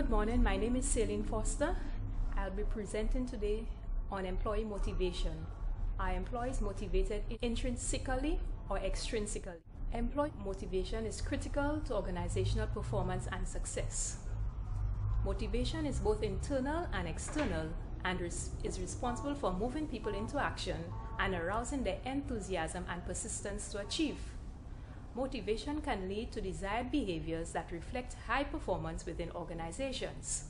Good morning, my name is Celine Foster. I'll be presenting today on employee motivation. Are employees motivated intrinsically or extrinsically? Employee motivation is critical to organizational performance and success. Motivation is both internal and external and is responsible for moving people into action and arousing their enthusiasm and persistence to achieve. Motivation can lead to desired behaviors that reflect high performance within organizations.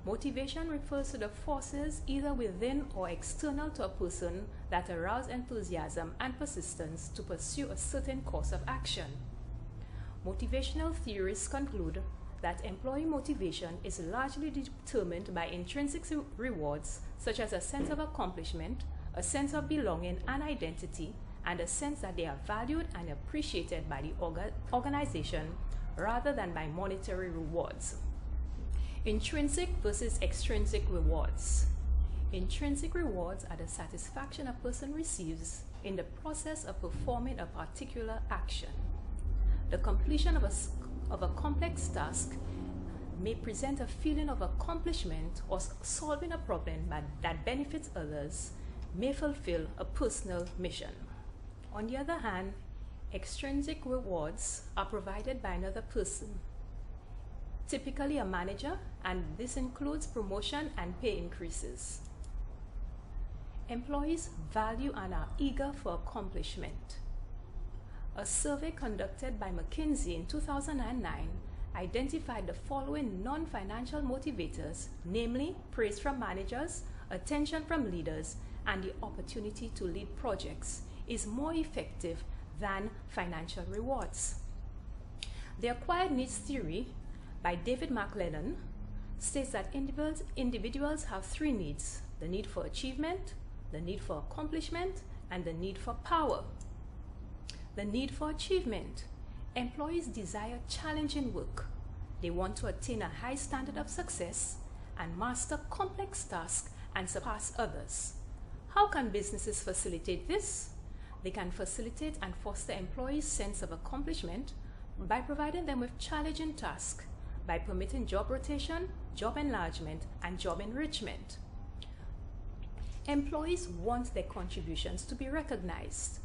Motivation refers to the forces either within or external to a person that arouse enthusiasm and persistence to pursue a certain course of action. Motivational theorists conclude that employee motivation is largely determined by intrinsic rewards such as a sense of accomplishment, a sense of belonging and identity, and a sense that they are valued and appreciated by the organization rather than by monetary rewards. Intrinsic versus extrinsic rewards. Intrinsic rewards are the satisfaction a person receives in the process of performing a particular action. The completion of a complex task may present a feeling of accomplishment, or solving a problem that benefits others may fulfill a personal mission. On the other hand, extrinsic rewards are provided by another person, typically a manager, and this includes promotion and pay increases. Employees value and are eager for accomplishment. A survey conducted by McKinsey in 2009 identified the following non-financial motivators, namely praise from managers, attention from leaders, and the opportunity to lead projects is more effective than financial rewards. The acquired needs theory by David McLennan states that individuals have three needs: the need for achievement, the need for accomplishment, and the need for power. The need for achievement. Employees desire challenging work. They want to attain a high standard of success and master complex tasks and surpass others. How can businesses facilitate this? They can facilitate and foster employees' sense of accomplishment by providing them with challenging tasks, by permitting job rotation, job enlargement, and job enrichment. Employees want their contributions to be recognized.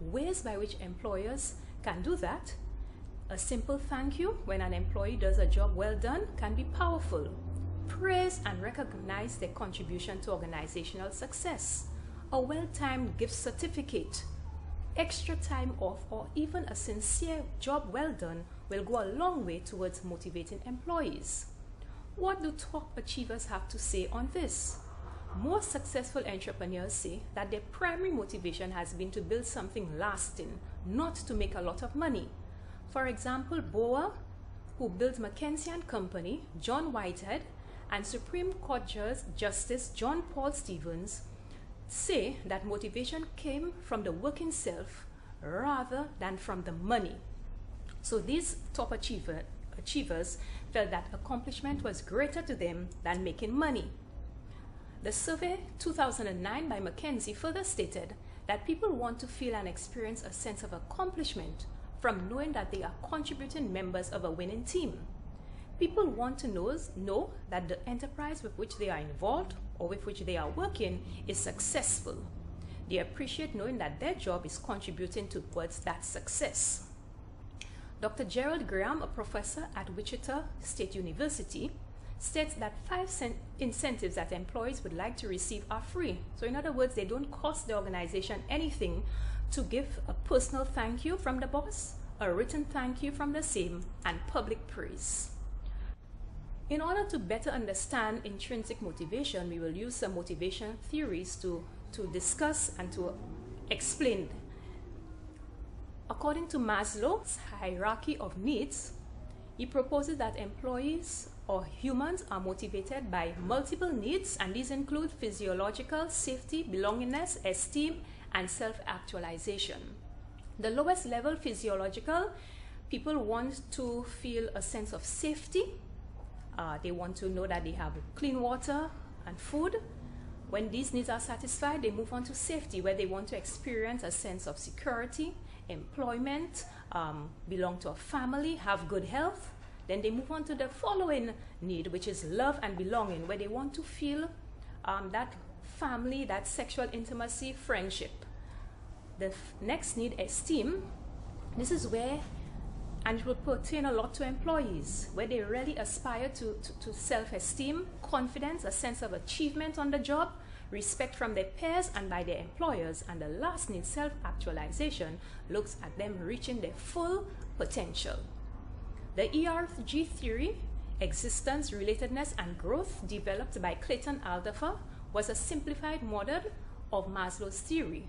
Ways by which employers can do that: a simple thank you when an employee does a job well done can be powerful. Praise and recognize their contribution to organizational success. A well-timed gift certificate, extra time off, or even a sincere job well done will go a long way towards motivating employees. What do top achievers have to say on this? Most successful entrepreneurs say that their primary motivation has been to build something lasting, not to make a lot of money. For example, Boa, who built McKinsey & Company, John Whitehead, and Supreme Court Justice John Paul Stevens say that motivation came from the working self rather than from the money. So these top achievers felt that accomplishment was greater to them than making money. The survey 2009 by McKinsey further stated that people want to feel and experience a sense of accomplishment from knowing that they are contributing members of a winning team. People want to know that the enterprise with which they are involved or with which they are working is successful. They appreciate knowing that their job is contributing towards that success. Dr. Gerald Graham, a professor at Wichita State University, states that 5 incentives that employees would like to receive are free. So in other words, they don't cost the organization anything: to give a personal thank you from the boss, a written thank you from the same, and public praise. In order to better understand intrinsic motivation, we will use some motivation theories to discuss and to explain. According to Maslow's hierarchy of needs, he proposes that employees or humans are motivated by multiple needs, and these include physiological, safety, belongingness, esteem, and self-actualization. The lowest level, physiological, people want to feel a sense of safety. They want to know that they have clean water and food. When these needs are satisfied, they move on to safety, where they want to experience a sense of security, employment, belong to a family, have good health. Then they move on to the following need, which is love and belonging, where they want to feel that family, that sexual intimacy, friendship. The next need, esteem. This is where, and it will pertain a lot to employees, where they really aspire to self-esteem, confidence, a sense of achievement on the job, respect from their peers and by their employers. And the last need, self-actualization, looks at them reaching their full potential. The ERG theory, existence, relatedness, and growth, developed by Clayton Alderfer, was a simplified model of Maslow's theory.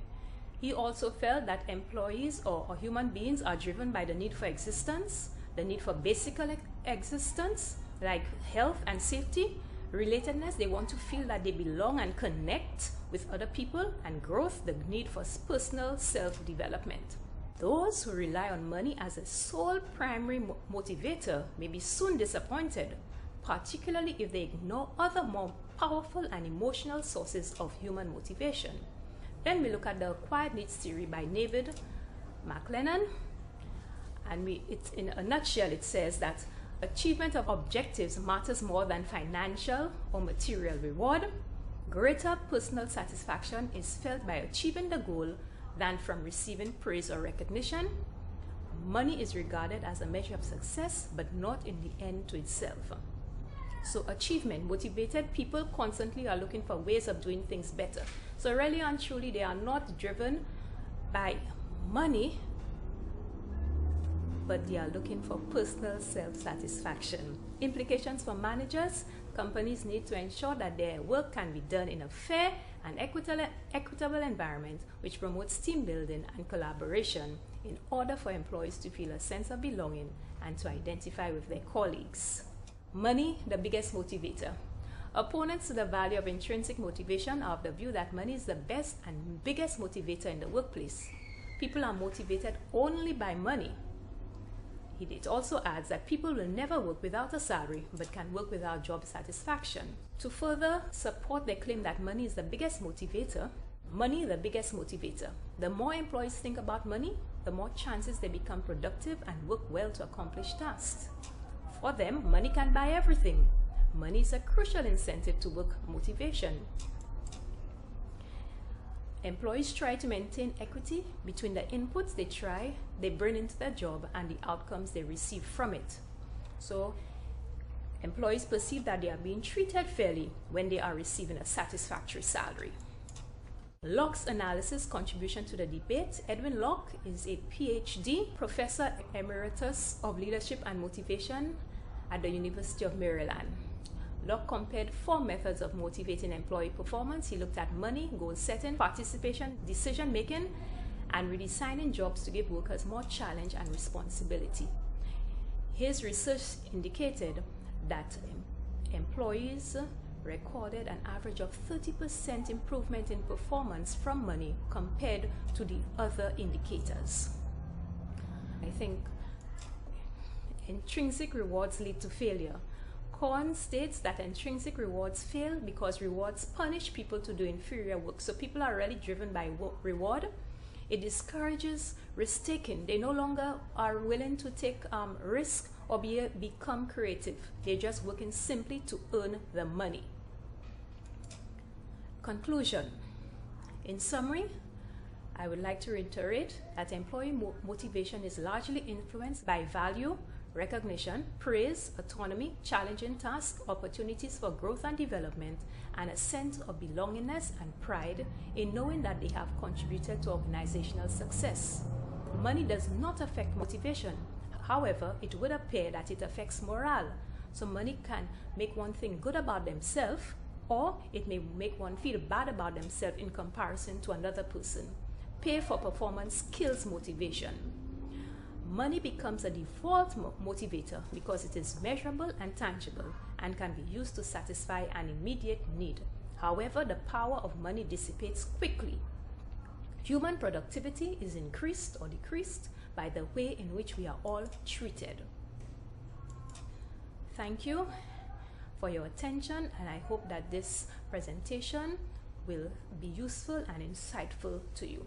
He also felt that employees or human beings are driven by the need for existence, the need for basic existence, like health and safety, relatedness, they want to feel that they belong and connect with other people, and growth, the need for personal self-development. Those who rely on money as a sole primary motivator may be soon disappointed, particularly if they ignore other more powerful and emotional sources of human motivation. Then we look at the acquired needs theory by David McLennan, and in a nutshell, it says that achievement of objectives matters more than financial or material reward. Greater personal satisfaction is felt by achieving the goal than from receiving praise or recognition. Money is regarded as a measure of success, but not in the end to itself. So achievement, motivated people constantly are looking for ways of doing things better. So really and truly, they are not driven by money, but they are looking for personal self-satisfaction. Implications for managers: companies need to ensure that their work can be done in a fair and equitable environment which promotes team building and collaboration in order for employees to feel a sense of belonging and to identify with their colleagues. Money, the biggest motivator. Opponents to the value of intrinsic motivation are of the view that money is the best and biggest motivator in the workplace. People are motivated only by money. It also adds that people will never work without a salary, but can work without job satisfaction. To further support their claim that money is the biggest motivator, money the biggest motivator. The more employees think about money, the more chances they become productive and work well to accomplish tasks. For them, money can buy everything. Money is a crucial incentive to work motivation. Employees try to maintain equity between the inputs they bring into their job and the outcomes they receive from it. So employees perceive that they are being treated fairly when they are receiving a satisfactory salary. Locke's analysis contribution to the debate. Edwin Locke is a PhD, Professor Emeritus of Leadership and Motivation at the University of Maryland. Locke compared 4 methods of motivating employee performance. He looked at money, goal setting, participation, decision making, and redesigning jobs to give workers more challenge and responsibility. His research indicated that employees recorded an average of 30% improvement in performance from money compared to the other indicators. I think intrinsic rewards lead to failure. Korn states that intrinsic rewards fail because rewards punish people to do inferior work. So people are really driven by reward. It discourages risk-taking. They no longer are willing to take risk or become creative. They're just working simply to earn the money. Conclusion. In summary, I would like to reiterate that employee motivation is largely influenced by value, recognition, praise, autonomy, challenging tasks, opportunities for growth and development, and a sense of belongingness and pride in knowing that they have contributed to organizational success. Money does not affect motivation. However, it would appear that it affects morale. So money can make one think good about themselves, or it may make one feel bad about themselves in comparison to another person. Pay for performance kills motivation. Money becomes a default motivator because it is measurable and tangible and can be used to satisfy an immediate need. However, the power of money dissipates quickly. Human productivity is increased or decreased by the way in which we are all treated. Thank you for your attention, and I hope that this presentation will be useful and insightful to you.